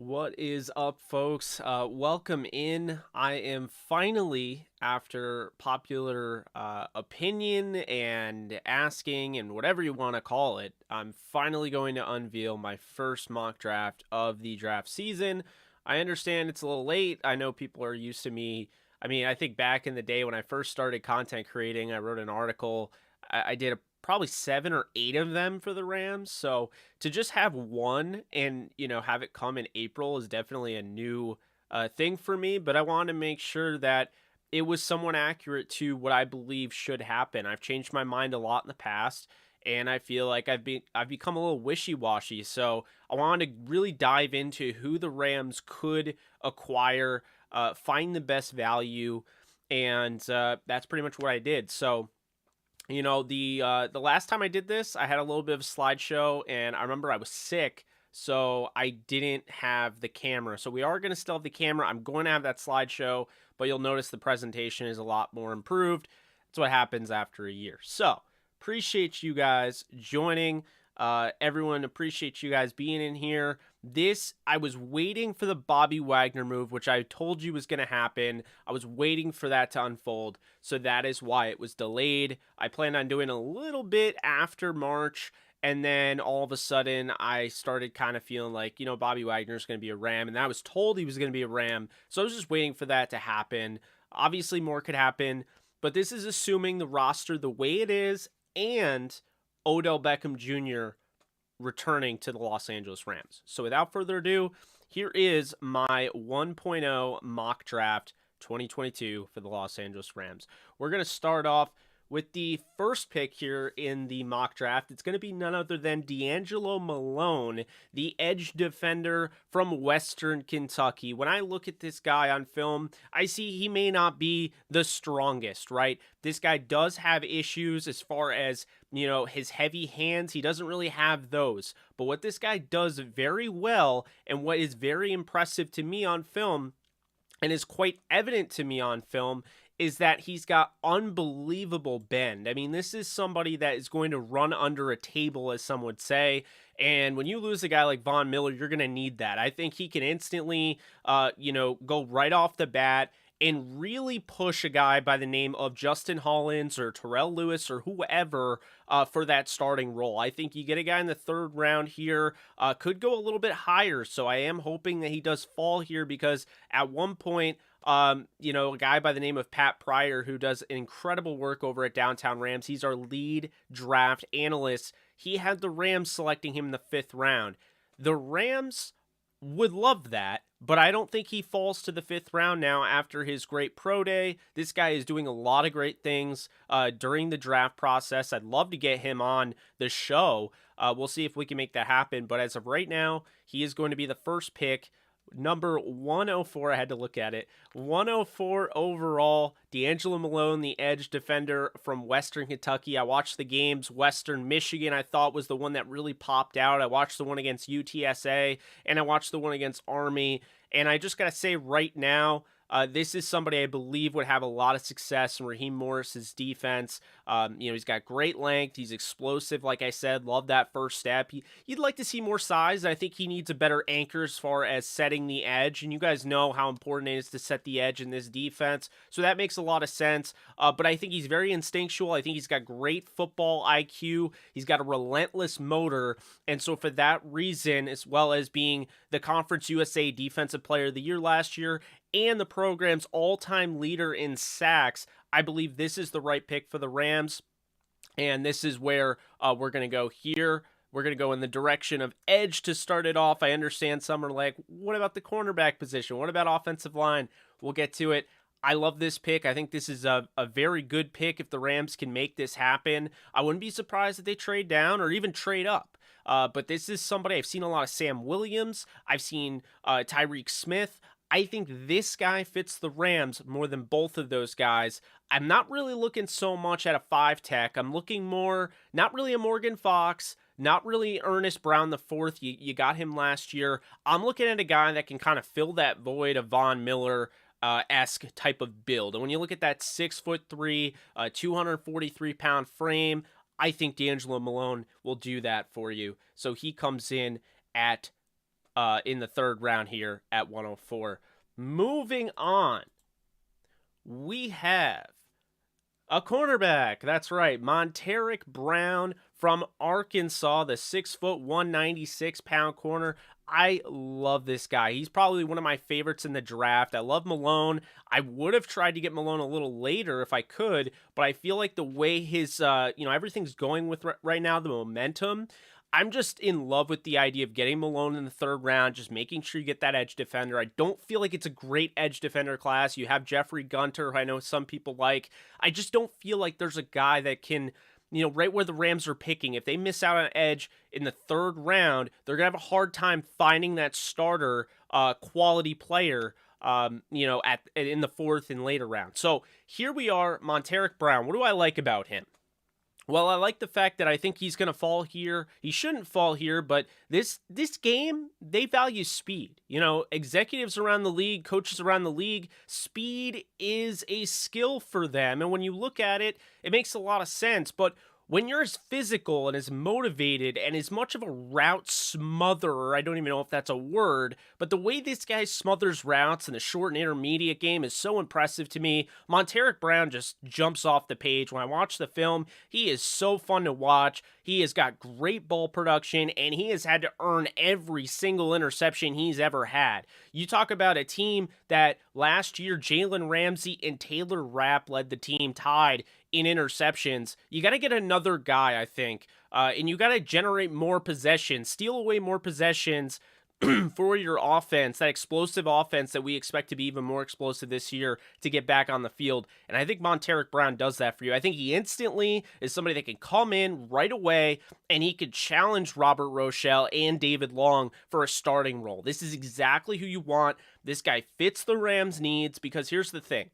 What is up, folks? Welcome in. I am finally, after popular opinion and asking and whatever you want to call it, I'm finally going to unveil my first mock draft of the draft season. I understand it's a little late. I know people are used to me. I think back in the day when I first started content creating, I wrote an article. I did probably 7 or 8 of them for the Rams. So to just have one and have it come in April is definitely a new thing for me. But I want to make sure that it was somewhat accurate to what I believe should happen. I've changed my mind a lot in the past, and I feel like I've become a little wishy washy. So I want to really dive into who the Rams could acquire, find the best value, and that's pretty much what I did. So the last time I did this, I had a little bit of a slideshow, and I remember I was sick, so I didn't have the camera. So we are going to still have the camera. I'm going to have that slideshow, but you'll notice the presentation is a lot more improved. That's what happens after a year. So appreciate you guys joining. Everyone, appreciate you guys being in here. I was waiting for the Bobby Wagner move, which I told you was going to happen. I was waiting for that to unfold, so that is why it was delayed. I planned on doing a little bit after March, and then all of a sudden I started kind of feeling like, Bobby Wagner is going to be a Ram, and I was told he was going to be a Ram, so I was just waiting for that to happen. Obviously, more could happen, but this is assuming the roster the way it is, and Odell Beckham Jr. returning to the Los Angeles Rams. So without further ado, here is my 1.0 mock draft 2022 for the Los Angeles Rams. We're going to start off with the first pick here in the mock draft. It's going to be none other than D'Angelo Malone, the edge defender from Western Kentucky. When I look at this guy on film, I see he may not be the strongest, right? This guy does have issues as far as, his heavy hands. He doesn't really have those. But what this guy does very well, and what is very impressive to me on film, and is quite evident to me on film, is that he's got unbelievable bend. I mean, this is somebody that is going to run under a table, as some would say. And when you lose a guy like Von Miller, you're going to need that. I think he can instantly, go right off the bat and really push a guy by the name of Justin Hollins or Terrell Lewis or whoever for that starting role. I think you get a guy in the third round here, could go a little bit higher. So I am hoping that he does fall here, because at one point, a guy by the name of Pat Pryor, who does incredible work over at Downtown Rams, he's our lead draft analyst. He had the Rams selecting him in the 5th round. The Rams would love that, but I don't think he falls to the 5th round now after his great pro day. This guy is doing a lot of great things during the draft process. I'd love to get him on the show. We'll see if we can make that happen, but as of right now, he is going to be the first pick. Number 104, I had to look at it. 104 overall, D'Angelo Malone, the edge defender from Western Kentucky. I watched the games. Western Michigan, I thought, was the one that really popped out. I watched the one against UTSA, and I watched the one against Army. And I just got to say right now, this is somebody I believe would have a lot of success in Raheem Morris's defense. He's got great length. He's explosive, like I said. Love that first step. You'd like to see more size. I think he needs a better anchor as far as setting the edge. And you guys know how important it is to set the edge in this defense. So that makes a lot of sense. But I think he's very instinctual. I think he's got great football IQ. He's got a relentless motor. And so for that reason, as well as being the Conference USA Defensive Player of the Year last year, and the program's all-time leader in sacks, I believe this is the right pick for the Rams. And this is where we're going to go here. We're going to go in the direction of edge to start it off. I understand some are like, what about the cornerback position? What about offensive line? We'll get to it. I love this pick. I think this is a very good pick if the Rams can make this happen. I wouldn't be surprised if they trade down or even trade up. But this is somebody, I've seen a lot of Sam Williams. I've seen Tyreek Smith. I think this guy fits the Rams more than both of those guys. I'm not really looking so much at a 5-tech. I'm looking more, not really a Morgan Fox, not really Ernest Brown the fourth. You got him last year. I'm looking at a guy that can kind of fill that void of Von Miller esque type of build. And when you look at that 6'3", 243-pound frame, I think D'Angelo Malone will do that for you. So he comes in at in the third round here at 104. Moving on, we have a cornerback. That's right. Monteric Brown from Arkansas, the 6', 196-pound corner. I love this guy. He's probably one of my favorites in the draft. I love Malone. I would have tried to get Malone a little later if I could, but I feel like the way his, everything's going with right now, the momentum, I'm just in love with the idea of getting Malone in the third round, just making sure you get that edge defender. I don't feel like it's a great edge defender class. You have Jeffrey Gunter, who I know some people like. I just don't feel like there's a guy that can, right where the Rams are picking. If they miss out on edge in the third round, they're going to have a hard time finding that starter quality player, in the fourth and later round. So here we are, Monteric Brown. What do I like about him? Well, I like the fact that I think he's going to fall here. He shouldn't fall here, but this game, they value speed. Executives around the league, coaches around the league, speed is a skill for them. And when you look at it, it makes a lot of sense. But when you're as physical and as motivated and as much of a route smotherer, I don't even know if that's a word, but the way this guy smothers routes in the short and intermediate game is so impressive to me. Monteric Brown just jumps off the page. When I watch the film, he is so fun to watch. He has got great ball production, and he has had to earn every single interception he's ever had. You talk about a team that last year, Jalen Ramsey and Taylor Rapp led the team tied in interceptions. You got to get another guy, I think, and you got to generate more possessions, steal away more possessions for your offense, that explosive offense that we expect to be even more explosive this year to get back on the field. And I think Monteric Brown does that for you. I think he instantly is somebody that can come in right away and he could challenge Robert Rochelle and David Long for a starting role. This is exactly who you want. This guy fits the Rams' needs, because here's the thing.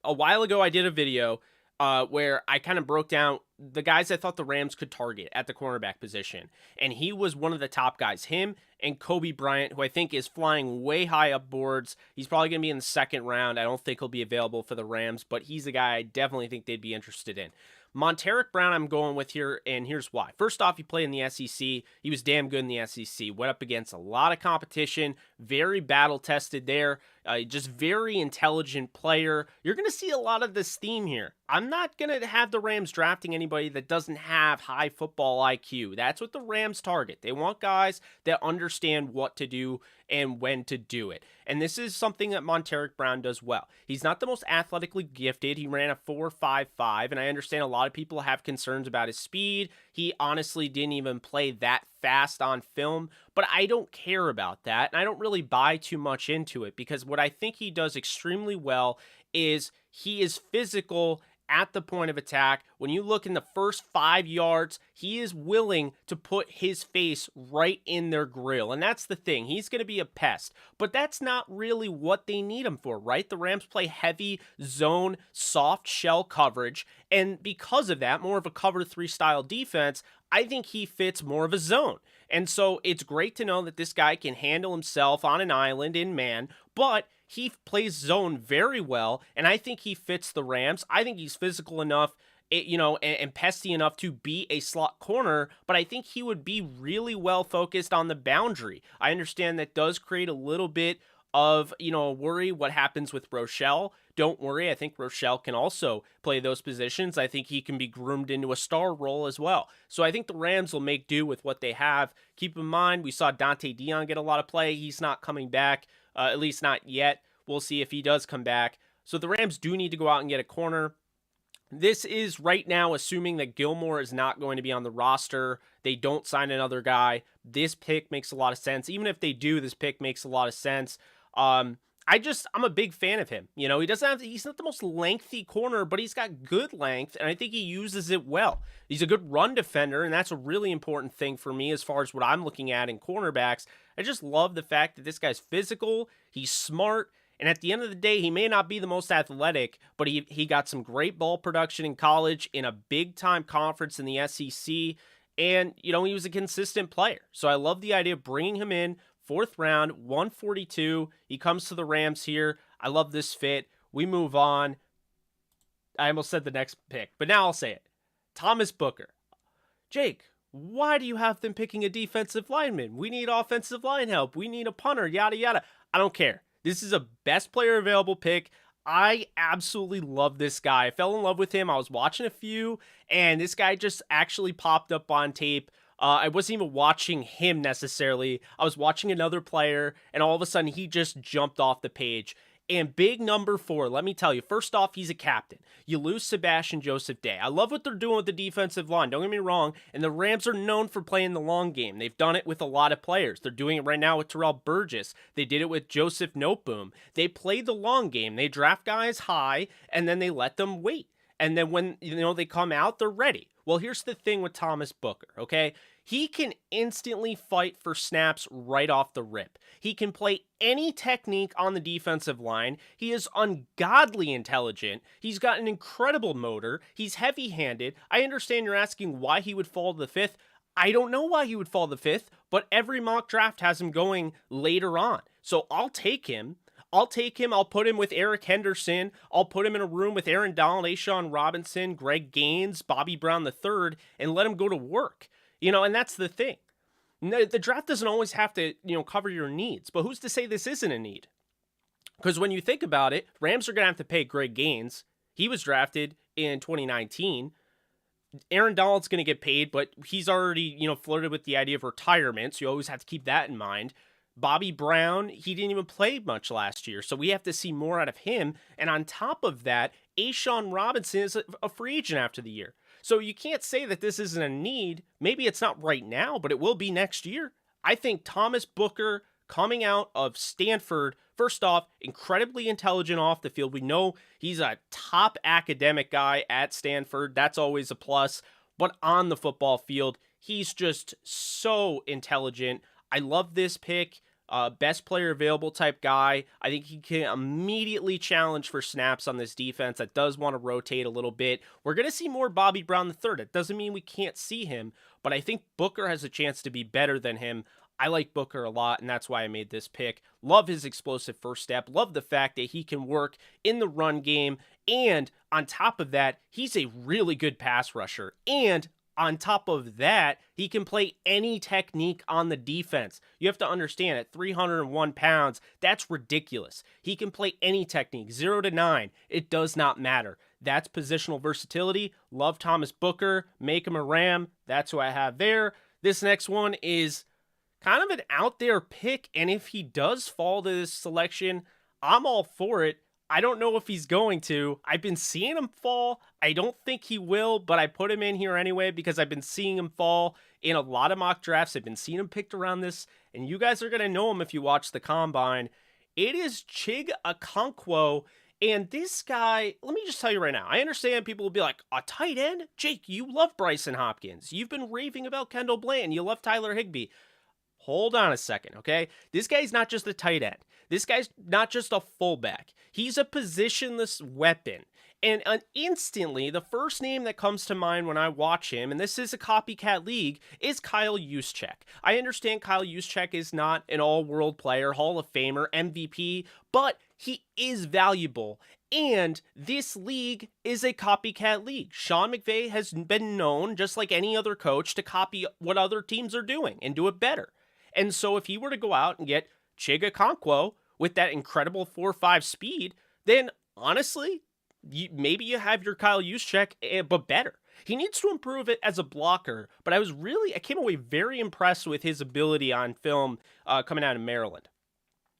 A while ago, I did a video where I kind of broke down the guys I thought the Rams could target at the cornerback position. And he was one of the top guys. Him and Kobe Bryant, who I think is flying way high up boards. He's probably going to be in the second round. I don't think he'll be available for the Rams, but he's a guy I definitely think they'd be interested in. Monteric Brown I'm going with here, and here's why. First off, he played in the SEC. He was damn good in the SEC. Went up against a lot of competition. Very battle-tested there. Just very intelligent player. You're going to see a lot of this theme here. I'm not going to have the Rams drafting anybody that doesn't have high football IQ. That's what the Rams target. They want guys that understand what to do and when to do it. And this is something that Monteric Brown does well. He's not the most athletically gifted. He ran a 4.55, and I understand a lot of people have concerns about his speed. He honestly didn't even play that fast on film, but I don't care about that, and I don't really buy too much into it, because what I think he does extremely well is he is physical at the point of attack. When you look in the first 5 yards, he is willing to put his face right in their grill. And that's the thing. He's going to be a pest. But that's not really what they need him for, right? The Rams play heavy zone, soft shell coverage. And because of that, more of a cover 3 style defense, I think he fits more of a zone. And so it's great to know that this guy can handle himself on an island in man, but he plays zone very well, and I think he fits the Rams. I think he's physical enough, and pesty enough to be a slot corner, but I think he would be really well focused on the boundary. I understand that does create a little bit of, a worry what happens with Rochelle. Don't worry, I think Rochelle can also play those positions. I think he can be groomed into a star role as well. So I think the Rams will make do with what they have. Keep in mind, we saw Dante Dion get a lot of play. He's not coming back, at least not yet. We'll see if he does come back. So the Rams do need to go out and get a corner. This is right now assuming that Gilmore is not going to be on the roster. They don't sign another guy. This pick makes a lot of sense. Even if they do, this pick makes a lot of sense. I'm a big fan of him. He's not the most lengthy corner, but he's got good length, and I think he uses it well. He's a good run defender, and that's a really important thing for me as far as what I'm looking at in cornerbacks. I just love the fact that this guy's physical, he's smart, and at the end of the day, he may not be the most athletic, but he got some great ball production in college, in a big-time conference in the SEC, and, he was a consistent player. So I love the idea of bringing him in, 4th round, 142. He comes to the Rams here. I love this fit. We move on. I almost said the next pick, but now I'll say it. Thomas Booker. Jake, Why do you have them picking a defensive lineman? We need offensive line help. We need a punter, yada, yada. I don't care. This is a best player available pick. I absolutely love this guy. I fell in love with him. I was watching a few, and this guy just actually popped up on tape. I wasn't even watching him necessarily. I was watching another player, and all of a sudden, he just jumped off the page. And big number 4, let me tell you, first off, he's a captain. You lose Sebastian Joseph Day. I love what they're doing with the defensive line, don't get me wrong, and the Rams are known for playing the long game. They've done it with a lot of players. They're doing it right now with Terrell Burgess. They did it with Joseph Noteboom. They play the long game. They draft guys high, and then they let them wait. And then when they come out, they're ready. Well, here's the thing with Thomas Booker, okay? He can instantly fight for snaps right off the rip. He can play any technique on the defensive line. He is ungodly intelligent. He's got an incredible motor. He's heavy-handed. I understand you're asking why he would fall to the 5th. I don't know why he would fall to the 5th, but every mock draft has him going later on. So I'll take him. I'll put him with Eric Henderson. I'll put him in a room with Aaron Donald, Ashawn Robinson, Greg Gaines, Bobby Brown III, and let him go to work. And that's the thing. The draft doesn't always have to, cover your needs, but who's to say this isn't a need? Because when you think about it, Rams are going to have to pay Greg Gaines. He was drafted in 2019. Aaron Donald's going to get paid, but he's already, flirted with the idea of retirement, so you always have to keep that in mind. Bobby Brown, he didn't even play much last year, so we have to see more out of him. And on top of that, Ashawn Robinson is a free agent after the year. So you can't say that this isn't a need. Maybe it's not right now, but it will be next year. I think Thomas Booker coming out of Stanford, first off, incredibly intelligent off the field. We know he's a top academic guy at Stanford. That's always a plus. But on the football field, he's just so intelligent. I love this pick. Best player available type guy. I think he can immediately challenge for snaps on this defense that does want to rotate a little bit. We're going to see more Bobby Brown III. It doesn't mean we can't see him, but I think Booker has a chance to be better than him. I like Booker a lot, and that's why I made this pick. Love his explosive first step. Love the fact that he can work in the run game. And on top of that, he's a really good pass rusher. And on top of that, he can play any technique on the defense. You have to understand, at 301 pounds, that's ridiculous. He can play any technique, 0 to 9. It does not matter. That's positional versatility. Love Thomas Booker. Make him a Ram. That's who I have there. This next one is kind of an out there pick, and if he does fall to this selection, I'm all for it. I don't know if he's going to. I've been seeing him fall. I don't think he will, but I put him in here anyway because I've been seeing him fall in a lot of mock drafts. I've been seeing him picked around this, and you guys are going to know him if you watch the Combine. It is Chig Okonkwo, and this guy, let me just tell you right now, I understand people will be like, a tight end? Jake, you love Bryson Hopkins. You've been raving about Kendall Bland. You love Tyler Higbee. Hold on a second, okay? This guy's not just a tight end. This guy's not just a fullback. He's a positionless weapon. And instantly, the first name that comes to mind when I watch him, and this is a copycat league, is Kyle Juszczyk. I understand Kyle Juszczyk is not an all-world player, Hall of Famer, MVP, but he is valuable. And this league is a copycat league. Sean McVay has been known, just like any other coach, to copy what other teams are doing and do it better. And so if he were to go out and get Chig Okonkwo with that incredible 4.5 speed, then honestly, maybe you have your Kyle Juszczyk, but better. He needs to improve it as a blocker, but I came away very impressed with his ability on film coming out of Maryland.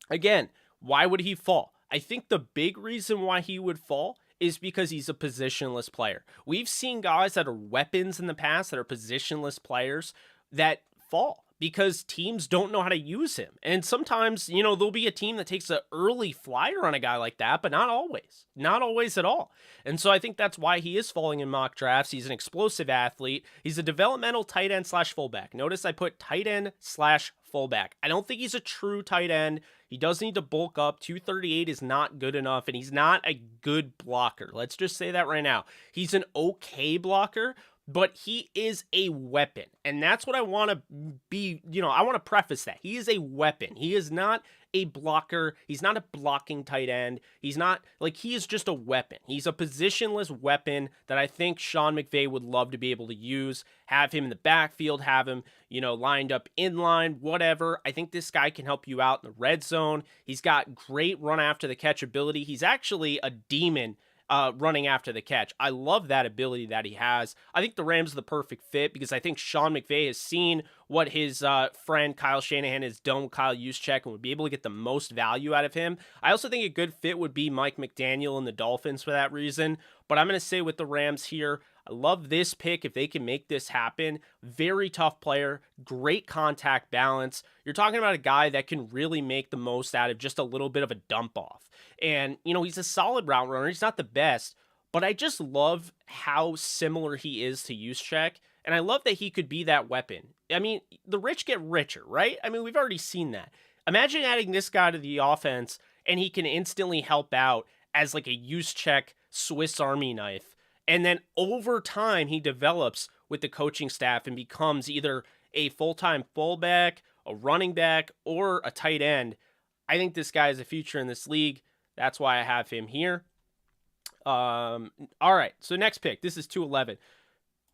Again, why would he fall? I think the big reason why he would fall is because he's a positionless player. We've seen guys that are weapons in the past that are positionless players that fall because teams don't know how to use him. And sometimes, there'll be a team that takes an early flyer on a guy like that, but not always. Not always at all. And so I think that's why he is falling in mock drafts. He's an explosive athlete. He's a developmental tight end / fullback. Notice I put tight end / fullback. I don't think he's a true tight end. He does need to bulk up. 238 is not good enough, and he's not a good blocker. Let's just say that right now. He's an okay blocker, but he is a weapon. And that's what I want to be, I want to preface that. He is a weapon. He is not a blocker. He's not a blocking tight end. He's not like he is just a weapon. He's a positionless weapon that I think Sean McVay would love to be able to use, have him in the backfield, have him, lined up in line, whatever. I think this guy can help you out in the red zone. He's got great run after the catch ability. He's actually a demon running after the catch. I love that ability that he has. I think the Rams are the perfect fit because I think Sean McVay has seen what his friend Kyle Shanahan has done with Kyle Juszczyk and would be able to get the most value out of him. I also think a good fit would be Mike McDaniel and the Dolphins for that reason. But I'm going to say with the Rams here, I love this pick if they can make this happen. Very tough player, great contact balance. You're talking about a guy that can really make the most out of just a little bit of a dump off. And, he's a solid route runner. He's not the best, but I just love how similar he is to Juszczyk. And I love that he could be that weapon. I mean, the rich get richer, right? I mean, we've already seen that. Imagine adding this guy to the offense and he can instantly help out as like a Juszczyk Swiss Army knife. And then over time, he develops with the coaching staff and becomes either a full-time fullback, a running back, or a tight end. I think this guy is a future in this league. That's why I have him here. All right, so next pick. This is 211.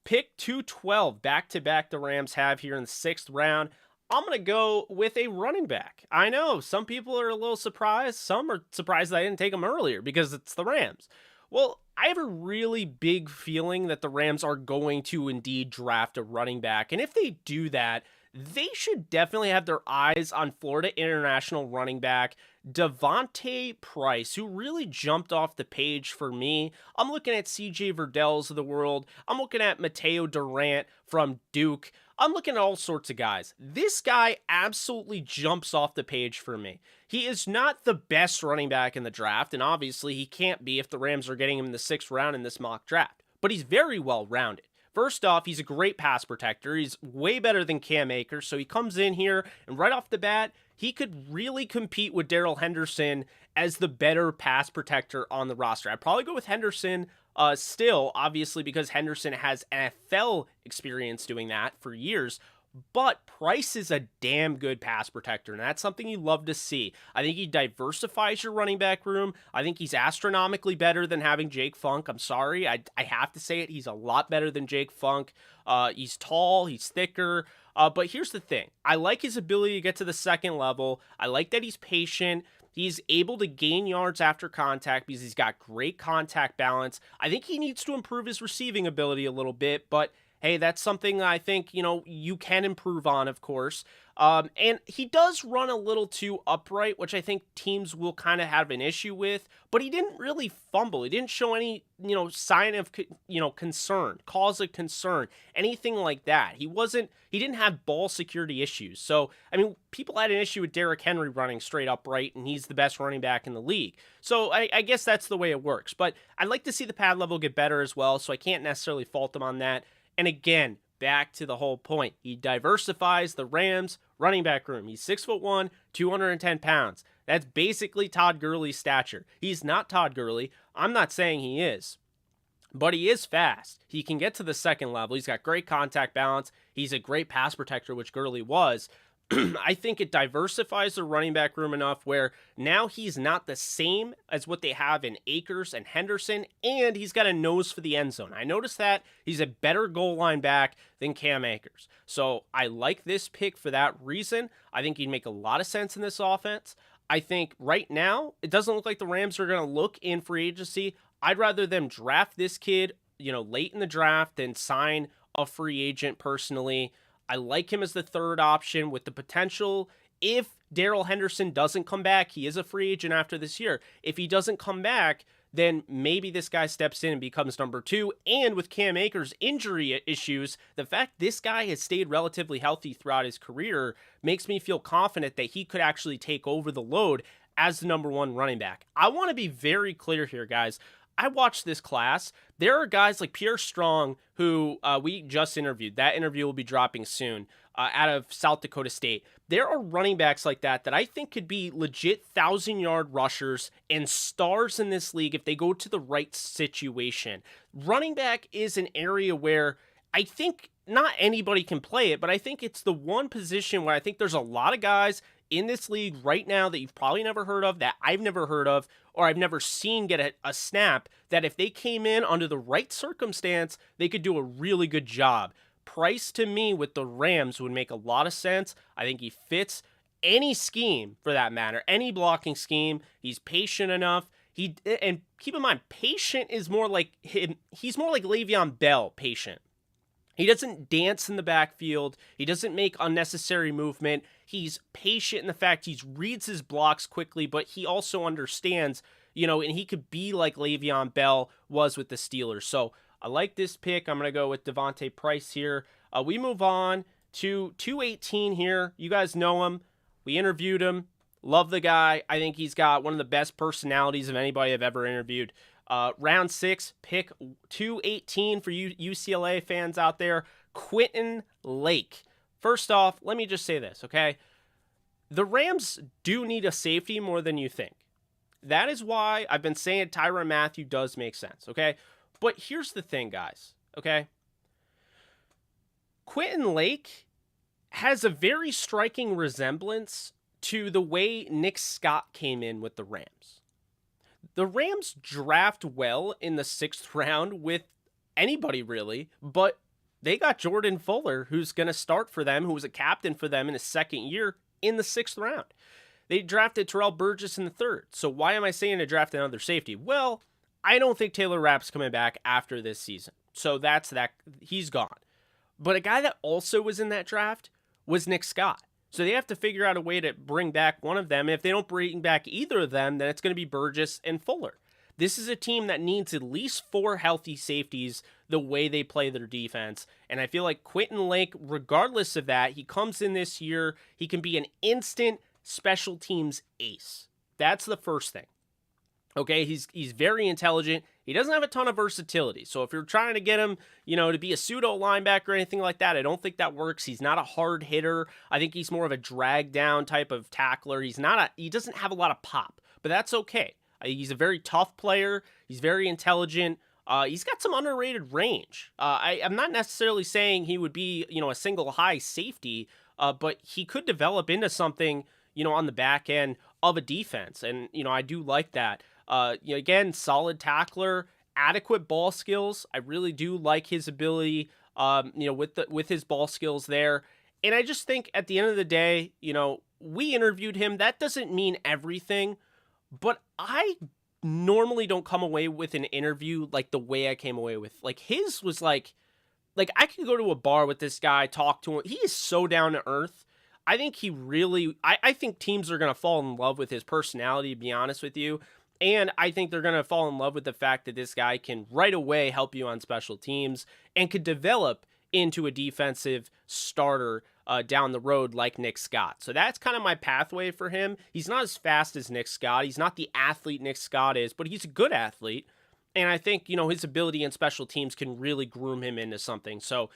Pick 212, back-to-back the Rams have here in the 6th round. I'm going to go with a running back. I know, some people are a little surprised. Some are surprised that I didn't take him earlier because it's the Rams. Well, I have a really big feeling that the Rams are going to indeed draft a running back. And if they do that, they should definitely have their eyes on Florida International running back Devontae Price, who really jumped off the page for me. I'm looking at CJ Verdells of the world. I'm looking at Mateo Durant from Duke. I'm looking at all sorts of guys. This guy absolutely jumps off the page for me. He is not the best running back in the draft, and obviously he can't be if the Rams are getting him in the 6th round in this mock draft, but he's very well rounded. First off, he's a great pass protector. He's way better than Cam Akers, so he comes in here, and right off the bat, he could really compete with Darrell Henderson as the better pass protector on the roster. I'd probably go with Henderson still, obviously, because Henderson has NFL experience doing that for years. But Price is a damn good pass protector, and that's something you love to see. I think he diversifies your running back room. I think he's astronomically better than having Jake Funk. I'm sorry, I have to say it. He's a lot better than Jake Funk. He's tall, he's thicker. But here's the thing. I like his ability to get to the 2nd level. I like that he's patient. He's able to gain yards after contact because he's got great contact balance. I think he needs to improve his receiving ability a little bit, but hey, that's something I think, you can improve on, of course. And he does run a little too upright, which I think teams will kind of have an issue with, but he didn't really fumble. He didn't show any, sign of, concern, cause of concern, anything like that. He didn't have ball security issues. So, I mean, people had an issue with Derrick Henry running straight upright, and he's the best running back in the league. So I guess that's the way it works. But I'd like to see the pad level get better as well, so I can't necessarily fault him on that. And again, back to the whole point. He diversifies the Rams running back room. He's 6'1", 210 pounds. That's basically Todd Gurley's stature. He's not Todd Gurley. I'm not saying he is, but he is fast. He can get to the 2nd level. He's got great contact balance. He's a great pass protector, which Gurley was. I think it diversifies the running back room enough where now he's not the same as what they have in Akers and Henderson, and he's got a nose for the end zone. I noticed that he's a better goal line back than Cam Akers. So I like this pick for that reason. I think he'd make a lot of sense in this offense. I think right now, it doesn't look like the Rams are going to look in free agency. I'd rather them draft this kid, late in the draft than sign a free agent personally. I like him as the 3rd option with the potential. If Darrell Henderson doesn't come back, he is a free agent after this year. If he doesn't come back, then maybe this guy steps in and becomes number 2. And with Cam Akers' injury issues, the fact this guy has stayed relatively healthy throughout his career makes me feel confident that he could actually take over the load as the number 1 running back. I want to be very clear here, guys. I watched this class. There are guys like Pierre Strong who we just interviewed. That interview will be dropping soon out of South Dakota State. There are running backs like that I think could be legit 1,000-yard rushers and stars in this league if they go to the right situation. Running back is an area where I think not anybody can play it, but I think it's the one position where I think there's a lot of guys in this league right now that you've probably never heard of, that I've never heard of, or I've never seen get a snap, that if they came in under the right circumstance, they could do a really good job. Price to me with the Rams would make a lot of sense. I think he fits any scheme for that matter, any blocking scheme. He's patient enough. And keep in mind, patient is more like him. He's more like Le'Veon Bell, patient. He doesn't dance in the backfield. He doesn't make unnecessary movement. He's patient in the fact he reads his blocks quickly, but he also understands, and he could be like Le'Veon Bell was with the Steelers. So I like this pick. I'm going to go with Devontae Price here. We move on to 218 here. You guys know him. We interviewed him. Love the guy. I think he's got one of the best personalities of anybody I've ever interviewed. Round 6, pick 218 for you UCLA fans out there, Quentin Lake. First off, let me just say this, okay? The Rams do need a safety more than you think. That is why I've been saying Tyrann Mathieu does make sense, okay? But here's the thing, guys, okay? Quentin Lake has a very striking resemblance to the way Nick Scott came in with the Rams. The Rams draft well in the 6th round with anybody really, but they got Jordan Fuller, who's going to start for them, who was a captain for them in his 2nd year in the 6th round. They drafted Terrell Burgess in the 3rd. So why am I saying to draft another safety? Well, I don't think Taylor Rapp's coming back after this season. So that's that. He's gone. But a guy that also was in that draft was Nick Scott. So they have to figure out a way to bring back one of them. And if they don't bring back either of them, then it's going to be Burgess and Fuller. This is a team that needs at least 4 healthy safeties the way they play their defense. And I feel like Quentin Lake, regardless of that, he comes in this year, he can be an instant special teams ace. That's the first thing. Okay, he's very intelligent. He doesn't have a ton of versatility. So if you're trying to get him, to be a pseudo linebacker or anything like that, I don't think that works. He's not a hard hitter. I think he's more of a drag down type of tackler. He doesn't have a lot of pop, but that's okay. He's a very tough player. He's very intelligent. He's got some underrated range. I'm not necessarily saying he would be, a single high safety, but he could develop into something, on the back end of a defense. And, I do like that. Again, solid tackler, adequate ball skills. I really do like his ability, with his ball skills there. And I just think at the end of the day, we interviewed him. That doesn't mean everything, but I normally don't come away with an interview like the way I came away with. Like his was like I could go to a bar with this guy, talk to him. He is so down to earth. I think he really, I think teams are going to fall in love with his personality, to be honest with you. And I think they're going to fall in love with the fact that this guy can right away help you on special teams and could develop into a defensive starter down the road like Nick Scott. So that's kind of my pathway for him. He's not as fast as Nick Scott. He's not the athlete Nick Scott is, but he's a good athlete. And I think, his ability in special teams can really groom him into something. So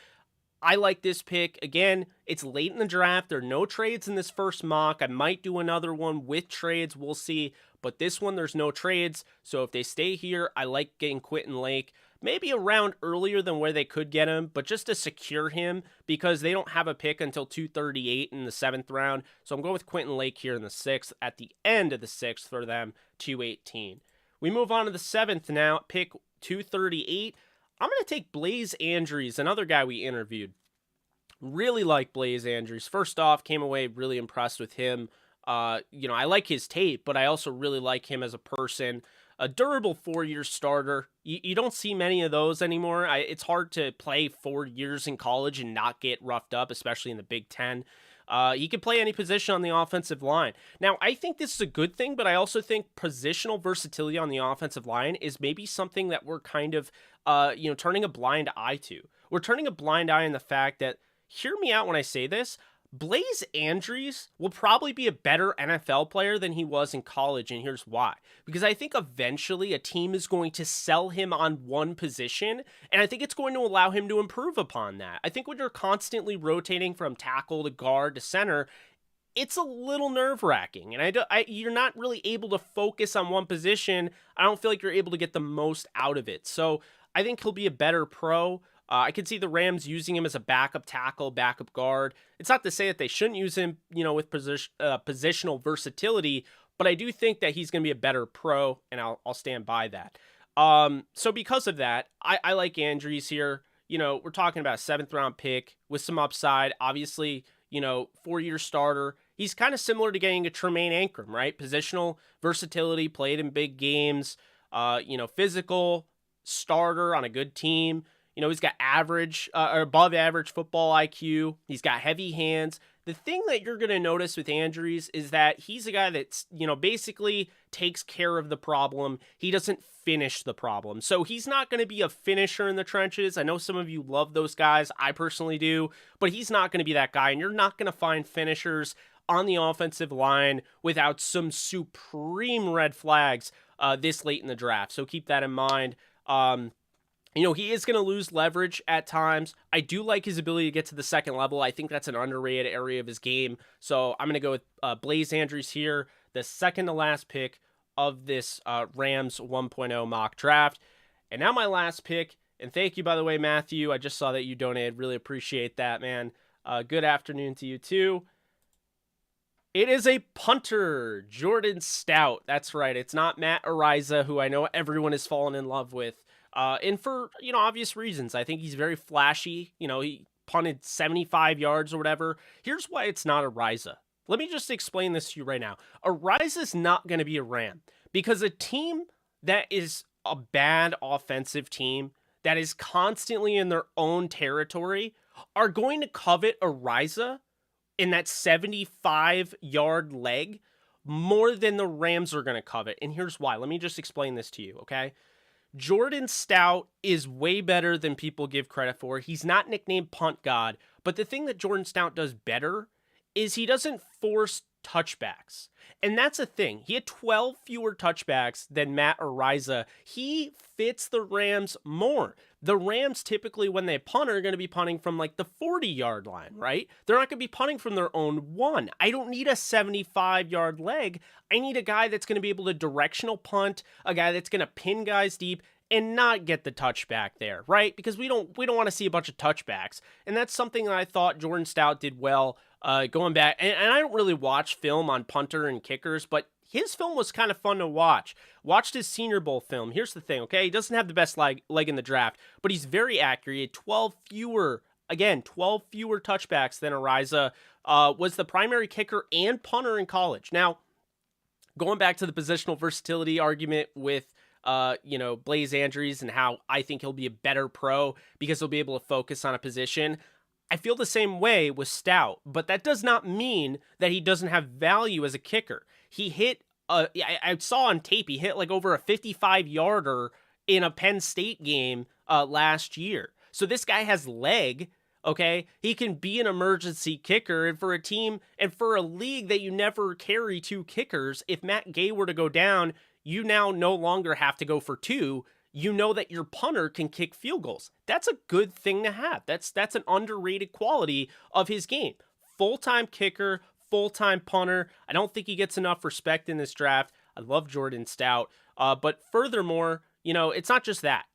I like this pick. Again, it's late in the draft. There are no trades in this first mock. I might do another one with trades. We'll see. But this one, there's no trades. So if they stay here, I like getting Quentin Lake. Maybe a round earlier than where they could get him, but just to secure him because they don't have a pick until 238 in the 7th round. So I'm going with Quentin Lake here in the 6th, at the end of the 6th for them, 218. We move on to the 7th now, pick 238. I'm going to take Blaze Andrews, another guy we interviewed. Really like Blaze Andrews. First off, came away really impressed with him. I like his tape, but I also really like him as a person. A durable 4-year starter. You don't see many of those anymore. It's hard to play 4 years in college and not get roughed up, especially in the Big Ten. He can play any position on the offensive line. Now, I think this is a good thing, but I also think positional versatility on the offensive line is maybe something that we're kind of, turning a blind eye to. We're turning a blind eye in the fact that, hear me out when I say this, Blaze Andrews will probably be a better NFL player than he was in college, and here's why. Because I think eventually a team is going to sell him on one position, and I think it's going to allow him to improve upon that. I think when you're constantly rotating from tackle to guard to center, it's a little nerve-wracking, and you're not really able to focus on one position. I don't feel like you're able to get the most out of it. So I think he'll be a better pro. I could see the Rams using him as a backup tackle, backup guard. It's not to say that they shouldn't use him, with positional versatility, but I do think that he's going to be a better pro, and I'll stand by that. So because of that, I like Andrews here. We're talking about a 7th-round pick with some upside. Obviously, 4-year starter. He's kind of similar to getting a Tremaine Ankrum, right? Positional versatility, played in big games, physical starter on a good team. He's got average or above average football IQ. He's got heavy hands. The thing that you're going to notice with Andrews is that he's a guy that's, basically takes care of the problem. He doesn't finish the problem. So he's not going to be a finisher in the trenches. I know some of you love those guys. I personally do, but he's not going to be that guy. And you're not going to find finishers on the offensive line without some supreme red flags this late in the draft. So keep that in mind. He is going to lose leverage at times. I do like his ability to get to the second level. I think that's an underrated area of his game. So I'm going to go with Blaze Andrews here, the second to last pick of this Rams 1.0 mock draft. And now my last pick, and thank you, by the way, Matthew. I just saw that you donated. Really appreciate that, man. Good afternoon to you, too. It is a punter, Jordan Stout. That's right. It's not Matt Ariza, who I know everyone has fallen in love with. And for, obvious reasons. I think he's very flashy. He punted 75 yards or whatever. Here's why it's not Ariza. Let me just explain this to you right now. Ariza's not going to be a Ram because a team that is a bad offensive team that is constantly in their own territory are going to covet Ariza in that 75-yard leg more than the Rams are going to covet. And here's why. Let me just explain this to you, okay? Jordan Stout is way better than people give credit for. He's not nicknamed Punt God, but the thing that Jordan Stout does better is he doesn't force touchbacks. And that's a thing. He had 12 fewer touchbacks than Matt Ariza. He fits the Rams more. The Rams typically, when they punt, are going to be punting from like the 40-yard line, right? They're not going to be punting from their own one. I don't need a 75-yard leg. I need a guy that's going to be able to directional punt, a guy that's going to pin guys deep and not get the touchback there, right? Because we don't want to see a bunch of touchbacks. And that's something that I thought Jordan Stout did well going back. And I don't really watch film on punter and kickers, but his film was kind of fun to watch. Watched his Senior Bowl film. Here's the thing, okay? He doesn't have the best leg in the draft, but he's very accurate. He had 12 fewer touchbacks than Ariza. Was the primary kicker and punter in college. Now, going back to the positional versatility argument with Blaze Andrews and how I think he'll be a better pro because he'll be able to focus on a position. I feel the same way with Stout, but that does not mean that he doesn't have value as a kicker. He hit, I saw on tape, he hit like over a 55-yarder in a Penn State game last year. So this guy has leg, okay? He can be an emergency kicker, and for a team and for a league that you never carry two kickers, if Matt Gay were to go down, you now no longer have to go for two. You know that your punter can kick field goals. That's a good thing to have. That's an underrated quality of his game. Full-time kicker, full-time punter. I don't think he gets enough respect in this draft. I love Jordan Stout. But furthermore, it's not just that.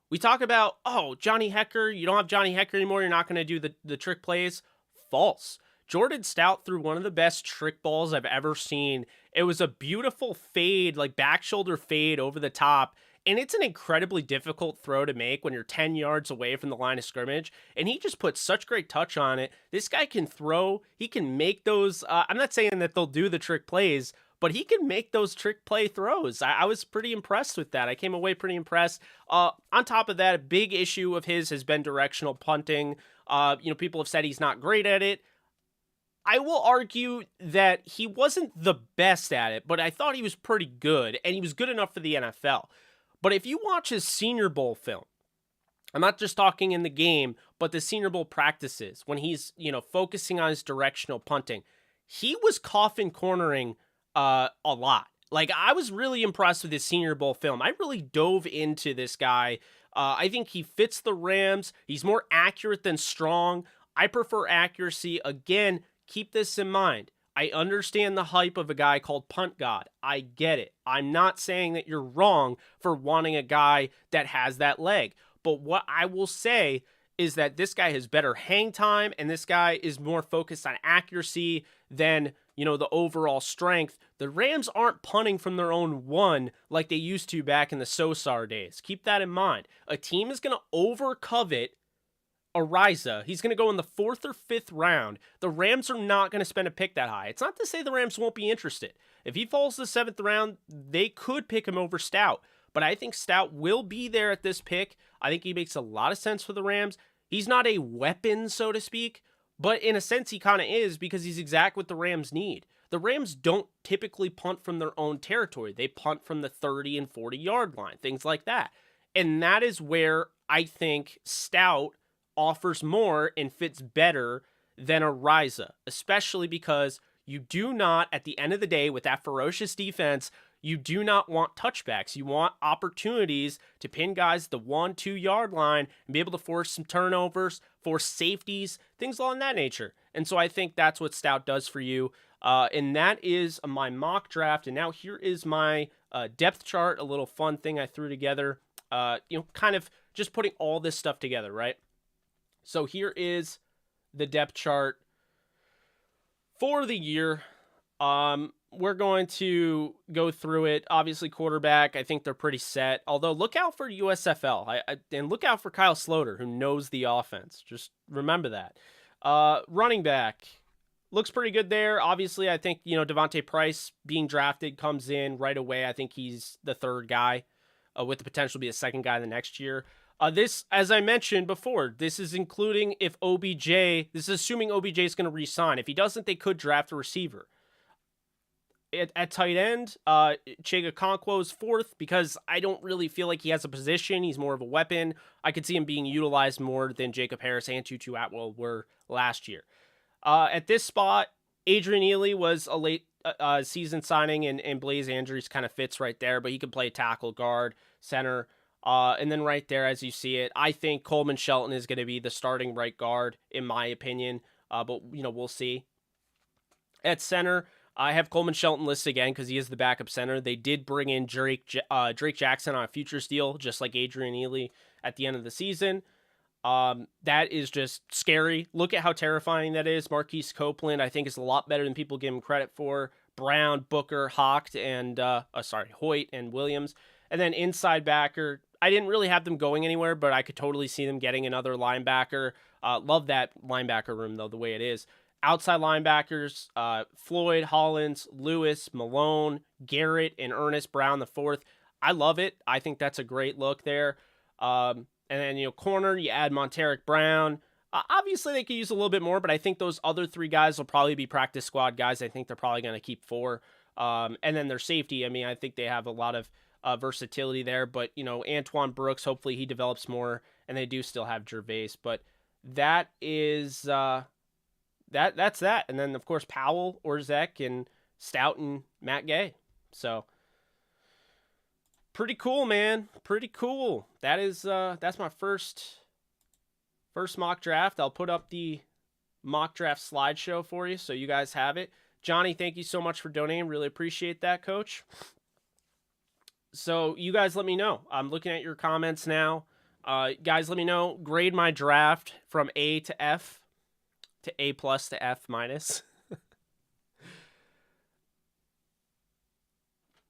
We talk about, Johnny Hekker, you don't have Johnny Hekker anymore, you're not going to do the trick plays. False. Jordan Stout threw one of the best trick balls I've ever seen. It was a beautiful fade, like back shoulder fade over the top. And it's an incredibly difficult throw to make when you're 10 yards away from the line of scrimmage. And he just put such great touch on it. This guy can throw. He can make those. I'm not saying that they'll do the trick plays, but he can make those trick play throws. I was pretty impressed with that. I came away pretty impressed. On top of that, a big issue of his has been directional punting. People have said he's not great at it. I will argue that he wasn't the best at it, but I thought he was pretty good, and he was good enough for the NFL. But if you watch his Senior Bowl film, I'm not just talking in the game, but the Senior Bowl practices, when he's, focusing on his directional punting, he was coffin cornering a lot. Like, I was really impressed with his Senior Bowl film. I really dove into this guy. I think he fits the Rams. He's more accurate than strong. I prefer accuracy. Again, keep this in mind. I understand the hype of a guy called Punt God. I get it. I'm not saying that you're wrong for wanting a guy that has that leg. But what I will say is that this guy has better hang time, and this guy is more focused on accuracy than, the overall strength. The Rams aren't punting from their own one like they used to back in the Sosar days. Keep that in mind. A team is going to over-covet Ariza. He's going to go in the 4th or 5th round. The Rams are not going to spend a pick that high. It's not to say the Rams won't be interested. If he falls to the 7th round, they could pick him over Stout. But I think Stout will be there at this pick. I think he makes a lot of sense for the Rams. He's not a weapon, so to speak, but in a sense he kind of is, because he's exactly what the Rams need. The Rams don't typically punt from their own territory. They punt from the 30 and 40 yard line, things like that. And that is where I think Stout offers more and fits better than Ariza, especially because you do not, at the end of the day, with that ferocious defense, you do not want touchbacks. You want opportunities to pin guys at the 1-2 yard line and be able to force some turnovers, force safeties, things along that nature. And so I think that's what Stout does for you. And that is my mock draft. And now here is my depth chart, a little fun thing I threw together, kind of just putting all this stuff together, right? So here is the depth chart for the year. We're going to go through it. Obviously, quarterback, I think they're pretty set. Although, look out for USFL. And look out for Kyle Sloter, who knows the offense. Just remember that. Running back, looks pretty good there. Obviously, I think, Devontae Price being drafted comes in right away. I think he's the 3rd guy with the potential to be a 2nd guy the next year. This, as I mentioned before, this is including if this is assuming OBJ is going to re-sign. If he doesn't, they could draft a receiver. At tight end, Chega Okonkwo's 4th, because I don't really feel like he has a position. He's more of a weapon. I could see him being utilized more than Jacob Harris and Tutu Atwell were last year. At this spot, Adrian Ely was a late season signing, and Blaze Andrews kind of fits right there, but he could play tackle, guard, center. And then right there, as you see it, I think Coleman Shelton is going to be the starting right guard, in my opinion. But, we'll see. At center, I have Coleman Shelton listed again because he is the backup center. They did bring in Drake Jackson on a futures deal, just like Adrian Ely at the end of the season. That is just scary. Look at how terrifying that is. Marquise Copeland, I think, is a lot better than people give him credit for. Brown, Booker, Hocht, and Hoyt and Williams. And then inside backer, I didn't really have them going anywhere, but I could totally see them getting another linebacker. Love that linebacker room, though, the way it is. Outside linebackers, Floyd, Hollins, Lewis, Malone, Garrett, and Ernest Brown the 4th. I love it. I think that's a great look there. And then, corner, you add Monteric Brown. Obviously, they could use a little bit more, but I think those other 3 guys will probably be practice squad guys. I think they're probably going to keep 4. And then their safety, I think they have a lot of versatility there. But, Antoine Brooks, hopefully he develops more, and they do still have Gervais. But that is... That's that. And then, of course, Powell, Orzek, and Stout, and Matt Gay. So, pretty cool, man. Pretty cool. That's my first mock draft. I'll put up the mock draft slideshow for you so you guys have it. Johnny, thank you so much for donating. Really appreciate that, Coach. So, you guys let me know. I'm looking at your comments now. Guys, let me know. Grade my draft from A to F. To A+ to F-.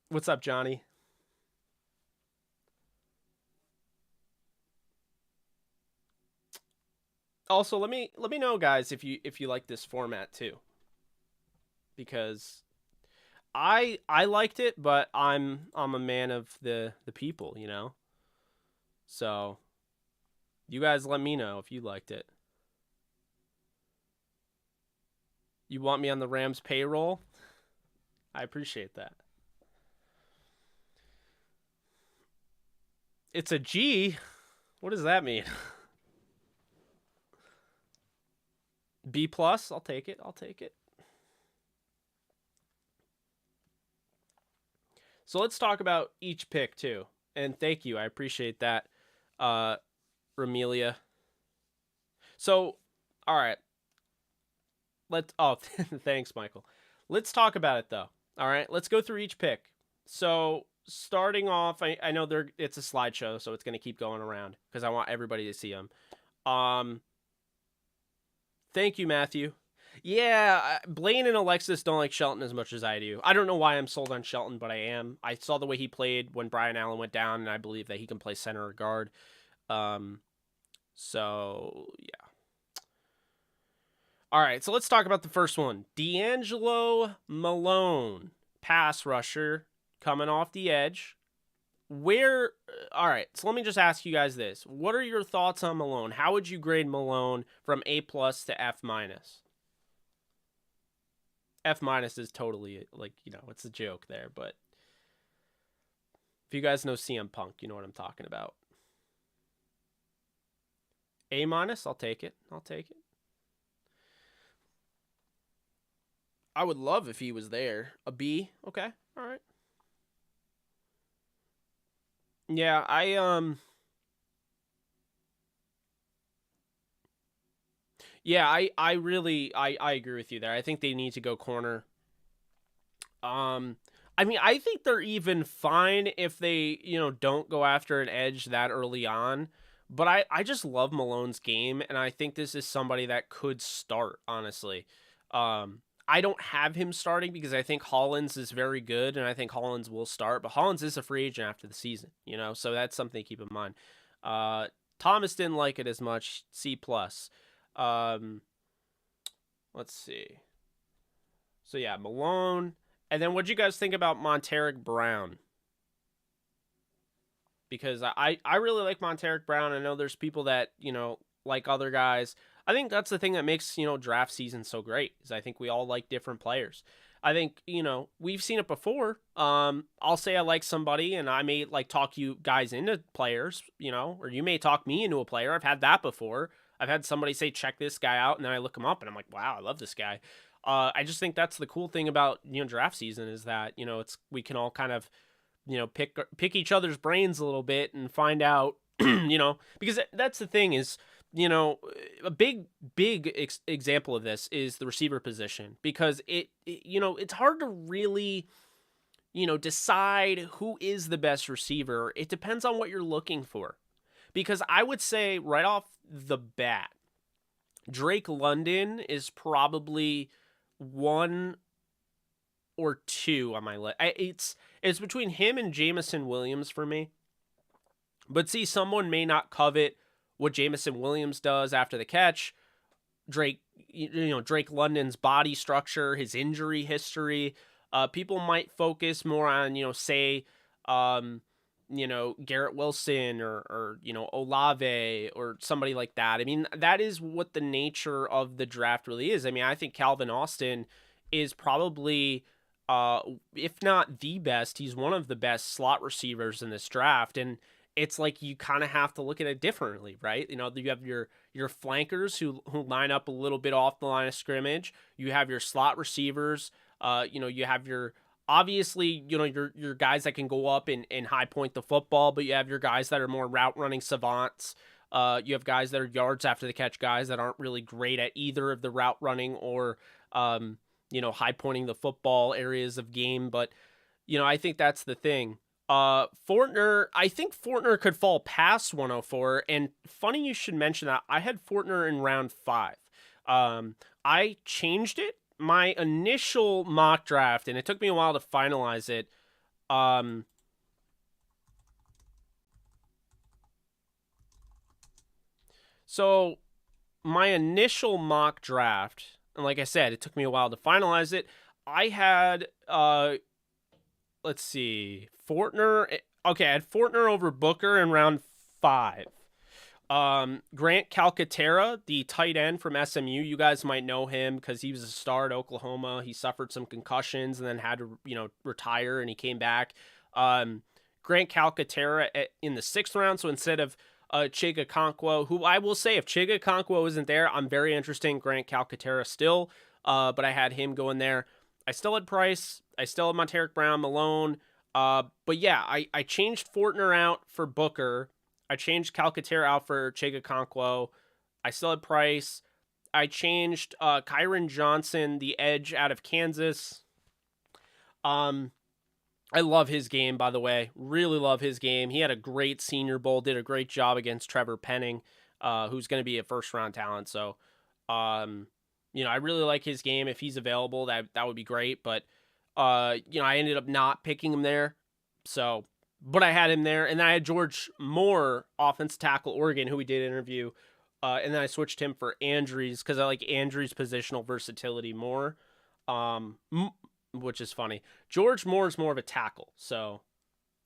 What's up, Johnny? Also, let me know, guys, if you like this format too, because I liked it, but I'm a man of the people, So, you guys let me know if you liked it. You want me on the Rams payroll? I appreciate that. It's a G? What does that mean? B+? I'll take it. So let's talk about each pick, too. And thank you. I appreciate that, Ramelia. So, all right. Thanks, Michael. Let's talk about it, though. All right, let's go through each pick. So, starting off, I know it's a slideshow, so it's going to keep going around because I want everybody to see them. Um, Thank you, Matthew. Yeah, Blaine and Alexis don't like Shelton as much as I do. I don't know why I'm sold on Shelton, but I am. I saw the way he played when Brian Allen went down, and I believe that he can play center or guard. Um, yeah. All right, so let's talk about the first one. D'Angelo Malone, pass rusher, coming off the edge. All right, so let me just ask you guys this. What are your thoughts on Malone? How would you grade Malone from A plus to F minus? F minus is totally like, it's a joke there, but if you guys know CM Punk, you know what I'm talking about. A minus, I'll take it. I would love if he was there. A B, okay, all right. Yeah, I really I agree with you there. I think they need to go corner. Um, I mean, I think they're even fine if they, don't go after an edge that early on. But I just love Malone's game, and I think this is somebody that could start, honestly. I don't have him starting because I think Hollins is very good, and I think Hollins will start. But Hollins is a free agent after the season, so that's something to keep in mind. Thomas didn't like it as much, C plus. Um, let's see. So yeah, Malone. And then what'd you guys think about Monteric Brown? Because I really like Monteric Brown. I know there's people that, like other guys. I think that's the thing that makes, draft season so great, is I think we all like different players. I think, we've seen it before. I'll say I like somebody and I may like talk you guys into players, or you may talk me into a player. I've had that before. I've had somebody say, check this guy out. And then I look him up and I'm like, wow, I love this guy. I just think that's the cool thing about, draft season is that, we can all kind of, pick each other's brains a little bit and find out, because that's the thing is, a big example of this is the receiver position, because it's hard to really, decide who is the best receiver. It depends on what you're looking for, because I would say right off the bat, Drake London is probably one or two on my list. It's between him and Jamison Williams for me. But see, someone may not covet what Jamison Williams does after the catch. Drake London's body structure, his injury history. People might focus more on, say, Garrett Wilson or Olave or somebody like that. I mean, that is what the nature of the draft really is. I mean, I think Calvin Austin is probably, if not the best, he's one of the best slot receivers in this draft. And it's like you kind of have to look at it differently, right? You have your flankers who line up a little bit off the line of scrimmage. You have your slot receivers. You have your, obviously, your guys that can go up and high point the football, but you have your guys that are more route running savants. You have guys that are yards after the catch guys that aren't really great at either of the route running or high pointing the football areas of game. But I think that's the thing. Fortner, I think Fortner could fall past 104. And funny you should mention that. I had Fortner in round 5. I changed it. My initial mock draft, and it took me a while to finalize it. So my initial mock draft, and like I said, it took me a while to finalize it. I had, let's see, Fortner. Okay, I had Fortner over Booker in round 5. Grant Calcaterra, the tight end from SMU, you guys might know him because he was a star at Oklahoma. He suffered some concussions and then had to, retire, and he came back. Grant Calcaterra in the 6th round. So instead of Chig Okonkwo, who I will say, if Chig Okonkwo isn't there, I'm very interested in Grant Calcaterra still. But I had him going there. I still had Price. I still had Monteric Brown, Malone. But yeah, I changed Fortner out for Booker. I changed Calcaterra out for Chig Okonkwo. I still had Price. I changed Kyron Johnson, the edge out of Kansas. I love his game, by the way. Really love his game. He had a great Senior Bowl, did a great job against Trevor Penning. who's going to be a first round talent. So, I really like his game. If he's available, that would be great. But, I ended up not picking him there. So, but I had him there. And then I had George Moore, offensive tackle, Oregon, who we did interview. And then I switched him for Andrews because I like Andrews' positional versatility more, which is funny. George Moore is more of a tackle. So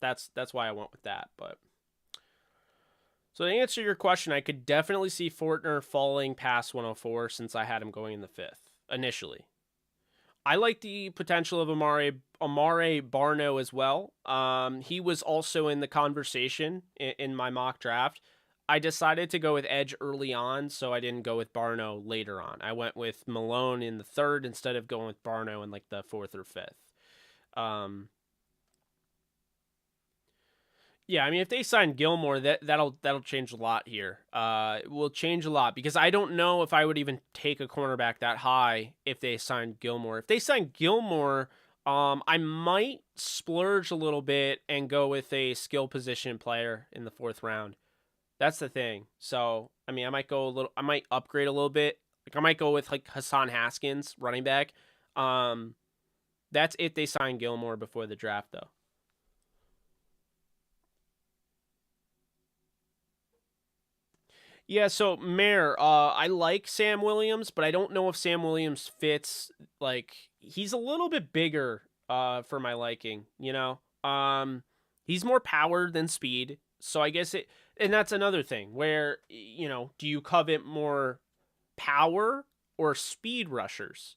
that's why I went with that. But so to answer your question, I could definitely see Fortner falling past 104 since I had him going in the 5th initially. I like the potential of Amare Barno as well. He was also in the conversation in my mock draft. I decided to go with edge early on, so I didn't go with Barno later on. I went with Malone in the 3rd instead of going with Barno in like the 4th or 5th. Yeah, I mean, if they sign Gilmore, that'll change a lot here. It will change a lot because I don't know if I would even take a cornerback that high if they sign Gilmore. If they sign Gilmore, I might splurge a little bit and go with a skill position player in the 4th round. That's the thing. So, I mean, I might upgrade a little bit. Like I might go with like Hassan Haskins, running back. That's if they sign Gilmore before the draft, though. Yeah, so Mayor, I like Sam Williams, but I don't know if Sam Williams fits. Like, he's a little bit bigger, for my liking. He's more power than speed, so I guess and that's another thing where do you covet more power or speed rushers?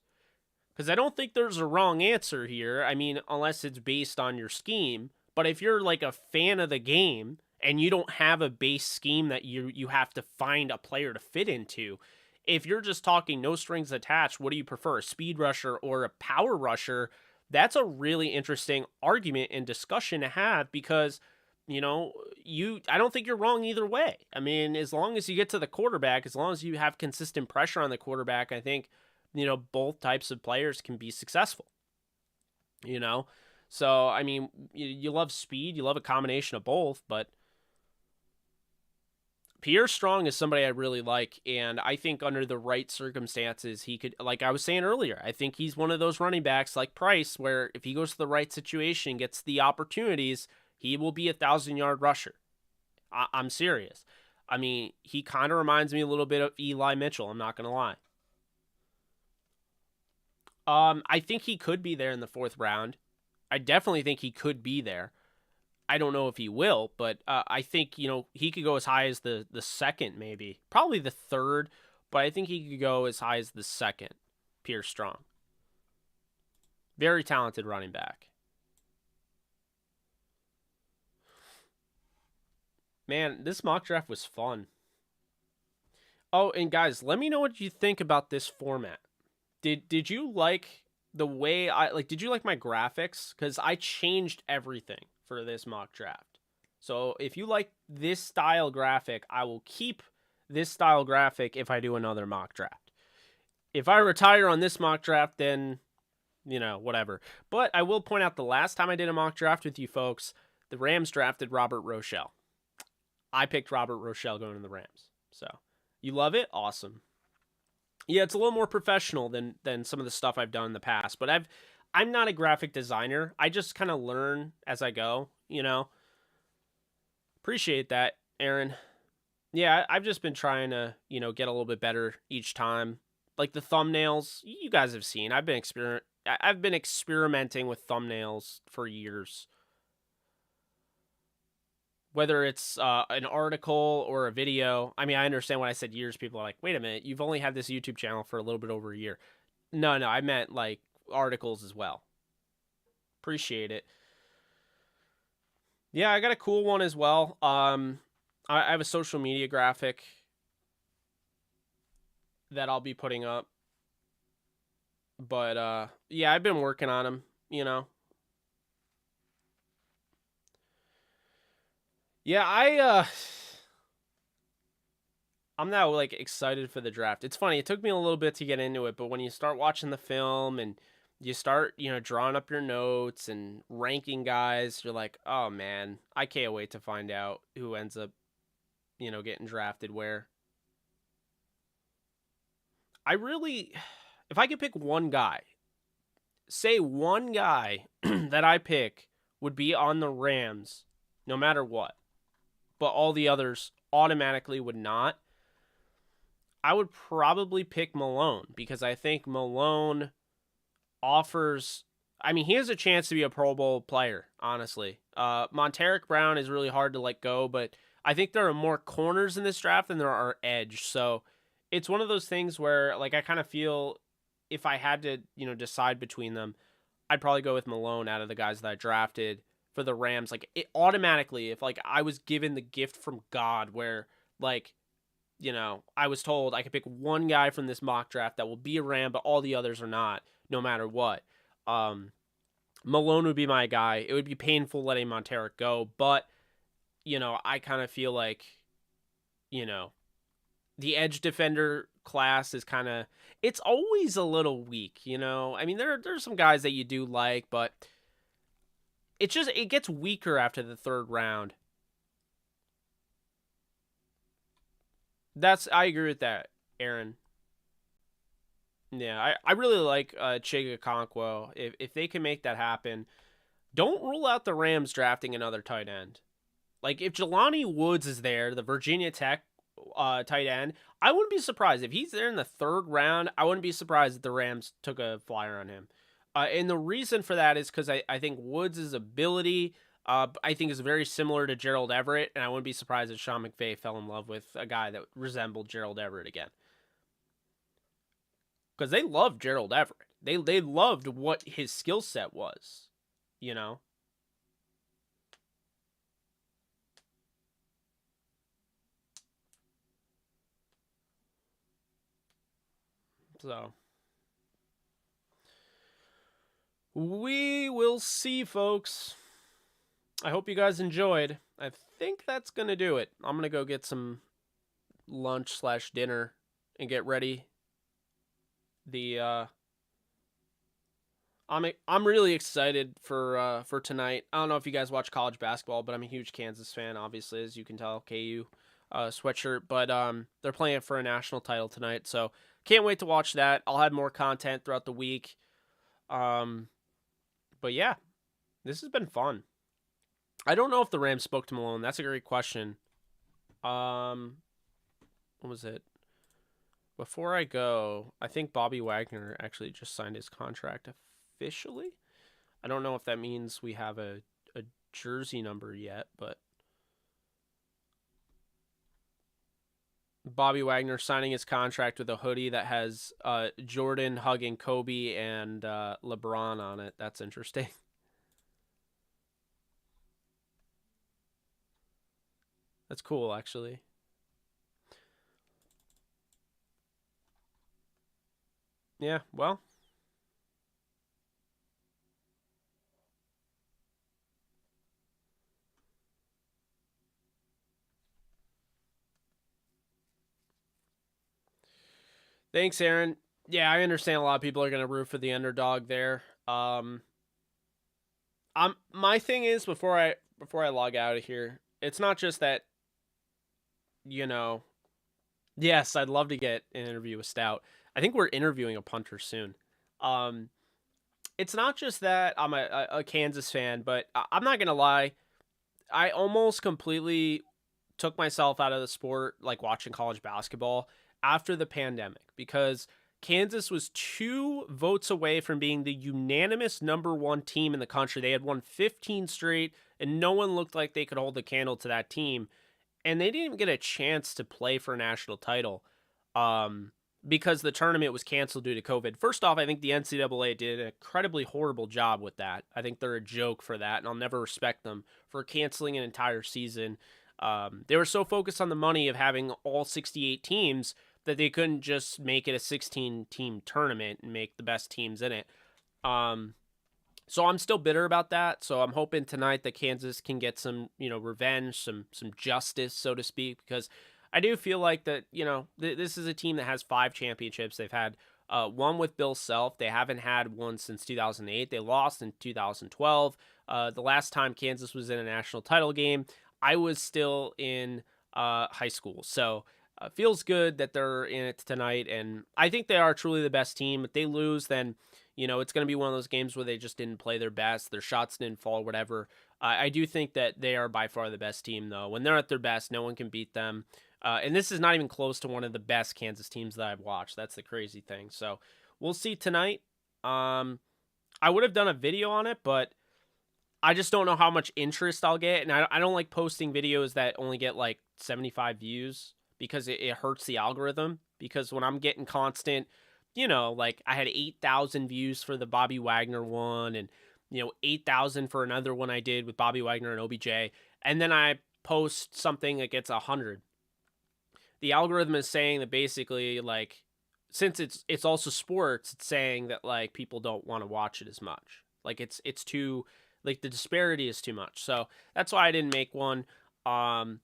Because I don't think there's a wrong answer here. I mean, unless it's based on your scheme. But if you're like a fan of the game and you don't have a base scheme that you have to find a player to fit into, if you're just talking no strings attached, what do you prefer, a speed rusher or a power rusher? That's a really interesting argument and discussion to have because I don't think you're wrong either way. I mean, as long as you get to the quarterback, as long as you have consistent pressure on the quarterback, I think both types of players can be successful. So I mean, you love speed, you love a combination of both, but Pierre Strong is somebody I really like, and I think under the right circumstances, he could, like I was saying earlier, I think he's one of those running backs like Price, where if he goes to the right situation, gets the opportunities, he will be 1,000-yard rusher. I'm serious. I mean, he kind of reminds me a little bit of Eli Mitchell, I'm not going to lie. I think he could be there in the 4th round. I definitely think he could be there. I don't know if he will, but I think he could go as high as the 2nd, maybe, probably the 3rd, but I think he could go as high as the 2nd. Pierce Strong, very talented running back. Man, this mock draft was fun. Oh, and guys, let me know what you think about this format. Did you like the way did you like my graphics? Because I changed everything for this mock draft. So if you like this style graphic, I will keep this style graphic if I do another mock draft. If I retire on this mock draft, then, whatever. But I will point out the last time I did a mock draft with you folks, the Rams drafted Robert Rochelle. I picked Robert Rochelle going to the Rams. So you love it? Awesome. Yeah, it's a little more professional than some of the stuff I've done in the past, but I'm not a graphic designer. I just kind of learn as I go, Appreciate that, Aaron. Yeah, I've just been trying to, get a little bit better each time. Like the thumbnails, you guys have seen. I've been experimenting with thumbnails for years. Whether it's an article or a video. I mean, I understand when I said years, people are like, wait a minute, you've only had this YouTube channel for a little bit over a year. No, I meant like articles as well. Appreciate it. Yeah, I got a cool one as well. I have a social media graphic that I'll be putting up. But yeah, I've been working on them, Yeah, I'm now like excited for the draft. It's funny, it took me a little bit to get into it, but when you start watching the film and you start, drawing up your notes and ranking guys, you're like, "Oh man, I can't wait to find out who ends up, getting drafted where." I really, if I could pick one guy, say one guy that I pick would be on the Rams no matter what, but all the others automatically would not, I would probably pick Malone because I think Malone offers. I mean, he has a chance to be a Pro Bowl player, honestly. Monteric Brown is really hard to let go, but I think there are more corners in this draft than there are edge. So it's one of those things where, like, I kind of feel if I had to, decide between them, I'd probably go with Malone out of the guys that I drafted for the Rams. Like, it automatically, if like I was given the gift from God, where like I was told I could pick one guy from this mock draft that will be a Ram, but all the others are not, no matter what. Malone would be my guy. It would be painful letting Monteric go, but, I kind of feel like, the edge defender class is kind of, it's always a little weak, I mean, there's some guys that you do like, but it gets weaker after the third round. I agree with that, Aaron. Yeah, I really like Chiga Okonkwo. If they can make that happen, don't rule out the Rams drafting another tight end. Like, if Jelani Woods is there, the Virginia Tech tight end, I wouldn't be surprised. If he's there in the third round, I wouldn't be surprised if the Rams took a flyer on him. And the reason for that is because I think Woods' ability, I think, is very similar to Gerald Everett, and I wouldn't be surprised if Sean McVay fell in love with a guy that resembled Gerald Everett again. Because they loved Gerald Everett. They loved what his skill set was, you know? So we will see, folks. I hope you guys enjoyed. I think that's going to do it. I'm going to go get some lunch/dinner and get ready. I'm really excited for tonight. I don't know if you guys watch college basketball, but I'm a huge Kansas fan, obviously, as you can tell, KU sweatshirt. But they're playing for a national title tonight, so can't wait to watch that. I'll have more content throughout the week. But yeah, this has been fun. I don't know if the Rams spoke to Malone. That's a great question. What was it? Before I go, I think Bobby Wagner actually just signed his contract officially. I don't know if that means we have a jersey number yet, but Bobby Wagner signing his contract with a hoodie that has Jordan hugging Kobe and LeBron on it. That's interesting. That's cool, actually. Yeah, well. Thanks, Aaron. Yeah, I understand a lot of people are going to root for the underdog there. My thing is before I log out of here, it's not just that, yes, I'd love to get an interview with Stout. I think we're interviewing a punter soon. It's not just that I'm a Kansas fan, but I'm not going to lie. I almost completely took myself out of the sport, like watching college basketball after the pandemic, because Kansas was 2 votes away from being the unanimous number 1 team in the country. They had won 15 straight, and no one looked like they could hold the candle to that team. And they didn't even get a chance to play for a national title because the tournament was canceled due to COVID. First off, I think the NCAA did an incredibly horrible job with that. I think they're a joke for that, and I'll never respect them for canceling an entire season. They were so focused on the money of having all 68 teams that they couldn't just make it a 16-team tournament and make the best teams in it. So I'm still bitter about that. So I'm hoping tonight that Kansas can get some, revenge, some justice, so to speak, because I do feel like that, this is a team that has 5 championships. They've had one with Bill Self. They haven't had one since 2008. They lost in 2012. The last time Kansas was in a national title game, I was still in high school. So feels good that they're in it tonight, and I think they are truly the best team. If they lose, then it's going to be one of those games where they just didn't play their best, their shots didn't fall, whatever. I do think that they are by far the best team, though. When they're at their best, no one can beat them. And this is not even close to one of the best Kansas teams that I've watched. That's the crazy thing. So we'll see tonight. I would have done a video on it, but I just don't know how much interest I'll get. And I don't like posting videos that only get like 75 views because it hurts the algorithm. Because when I'm getting constant, like I had 8,000 views for the Bobby Wagner one, and 8,000 for another one I did with Bobby Wagner and OBJ, and then I post something that gets 100. The algorithm is saying that basically, like, since it's also sports, it's saying that like people don't want to watch it as much. Like it's too, like, the disparity is too much. So that's why I didn't make one. I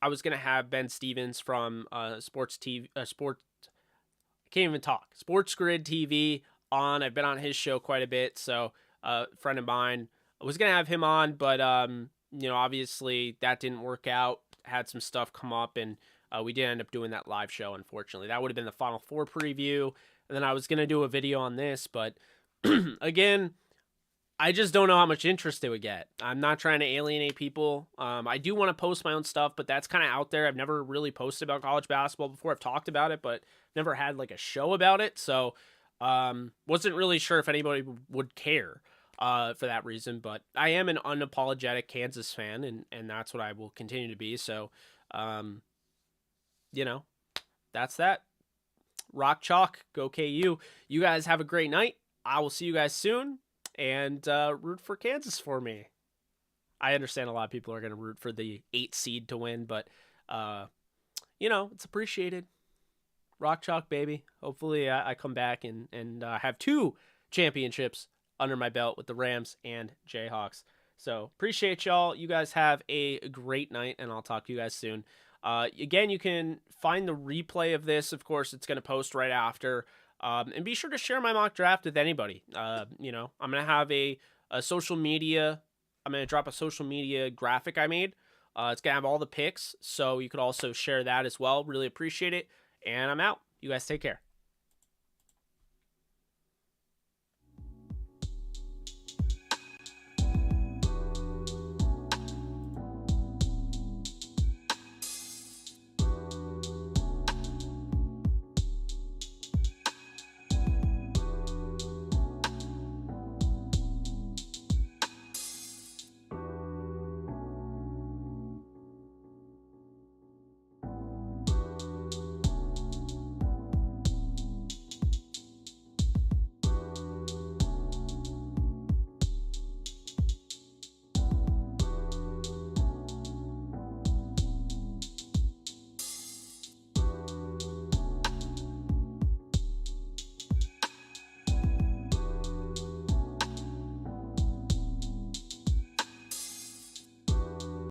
was gonna have Ben Stevens from Sports TV, I can't even talk. Sports Grid TV on. I've been on his show quite a bit, so a friend of mine. I was gonna have him on, but obviously that didn't work out. Had some stuff come up, and we did end up doing that live show. Unfortunately, that would have been the Final Four preview, and then I was gonna do a video on this, but again, I just don't know how much interest it would get. I'm not trying to alienate people. I do want to post my own stuff, but that's kind of out there. I've never really posted about college basketball before. I've talked about it, but never had like a show about it. So wasn't really sure if anybody would care for that reason. But I am an unapologetic Kansas fan, and that's what I will continue to be. So, that's that. Rock chalk, go KU. You guys have a great night. I will see you guys soon. And root for Kansas for me. I understand a lot of people are going to root for the 8 seed to win, but, it's appreciated. Rock chalk, baby. Hopefully I come back and have 2 championships under my belt with the Rams and Jayhawks. So appreciate y'all. You guys have a great night, and I'll talk to you guys soon. Again, you can find the replay of this. Of course, it's going to post right after. And be sure to share my mock draft with anybody. I'm going to have a social media. I'm going to drop a social media graphic I made. It's going to have all the picks, so you could also share that as well. Really appreciate it. And I'm out. You guys take care.